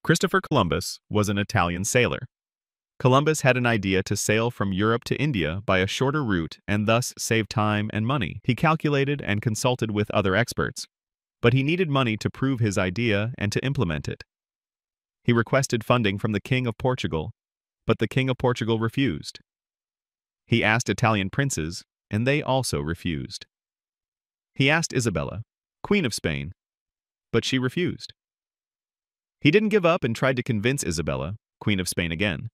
Christopher Columbus was an Italian sailor. Columbus had an idea to sail from Europe to India by a shorter route and thus save time and money. He calculated and consulted with other experts, but he needed money to prove his idea and to implement it. He requested funding from the King of Portugal, but the King of Portugal refused. He asked Italian princes, and they also refused. He asked Isabella, Queen of Spain, but she refused. He didn't give up and tried to convince Isabella, Queen of Spain again.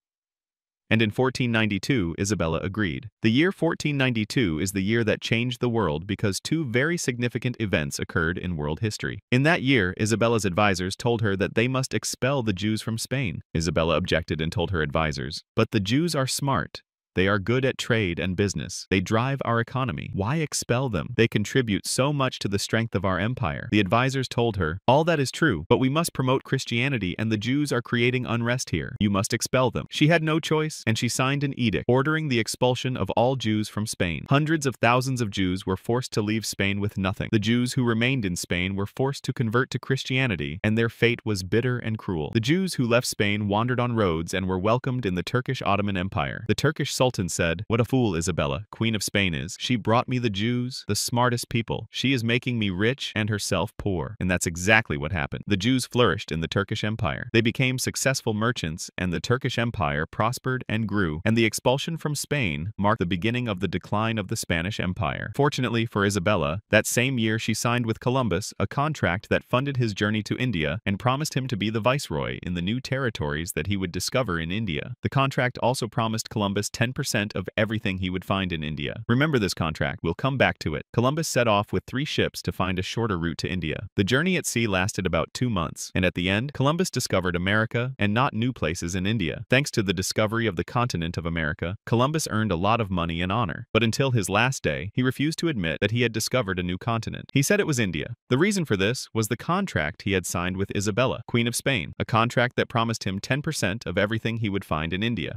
And in 1492, Isabella agreed. The year 1492 is the year that changed the world because two very significant events occurred in world history. In that year, Isabella's advisors told her that they must expel the Jews from Spain. Isabella objected and told her advisors, "But the Jews are smart. They are good at trade and business. They drive our economy. Why expel them? They contribute so much to the strength of our empire." The advisors told her, "All that is true, but we must promote Christianity and the Jews are creating unrest here. You must expel them." She had no choice, and she signed an edict ordering the expulsion of all Jews from Spain. Hundreds of thousands of Jews were forced to leave Spain with nothing. The Jews who remained in Spain were forced to convert to Christianity, and their fate was bitter and cruel. The Jews who left Spain wandered on roads and were welcomed in the Turkish Ottoman Empire. The Turkish Sultan said, "What a fool Isabella, Queen of Spain, is. She brought me the Jews, the smartest people. She is making me rich and herself poor." And that's exactly what happened. The Jews flourished in the Turkish Empire. They became successful merchants, and the Turkish Empire prospered and grew, and the expulsion from Spain marked the beginning of the decline of the Spanish Empire. Fortunately for Isabella, that same year she signed with Columbus a contract that funded his journey to India and promised him to be the viceroy in the new territories that he would discover in India. The contract also promised Columbus 10% of everything he would find in India. Remember this contract, we'll come back to it. Columbus set off with 3 ships to find a shorter route to India. The journey at sea lasted about 2 months, and at the end, Columbus discovered America and not new places in India. Thanks to the discovery of the continent of America, Columbus earned a lot of money and honor. But until his last day, he refused to admit that he had discovered a new continent. He said it was India. The reason for this was the contract he had signed with Isabella, Queen of Spain, a contract that promised him 10% of everything he would find in India.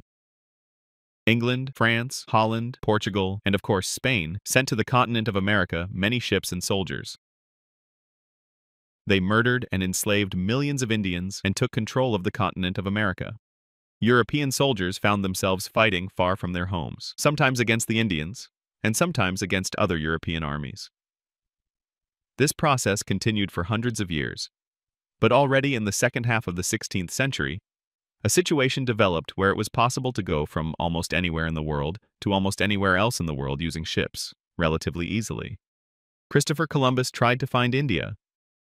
England, France, Holland, Portugal, and of course Spain sent to the continent of America many ships and soldiers. They murdered and enslaved millions of Indians and took control of the continent of America. European soldiers found themselves fighting far from their homes, sometimes against the Indians, and sometimes against other European armies. This process continued for hundreds of years, but already in the second half of the 16th century, a situation developed where it was possible to go from almost anywhere in the world to almost anywhere else in the world using ships, relatively easily. Christopher Columbus tried to find India,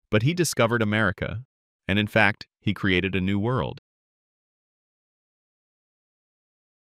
but he discovered America, and in fact, he created a new world.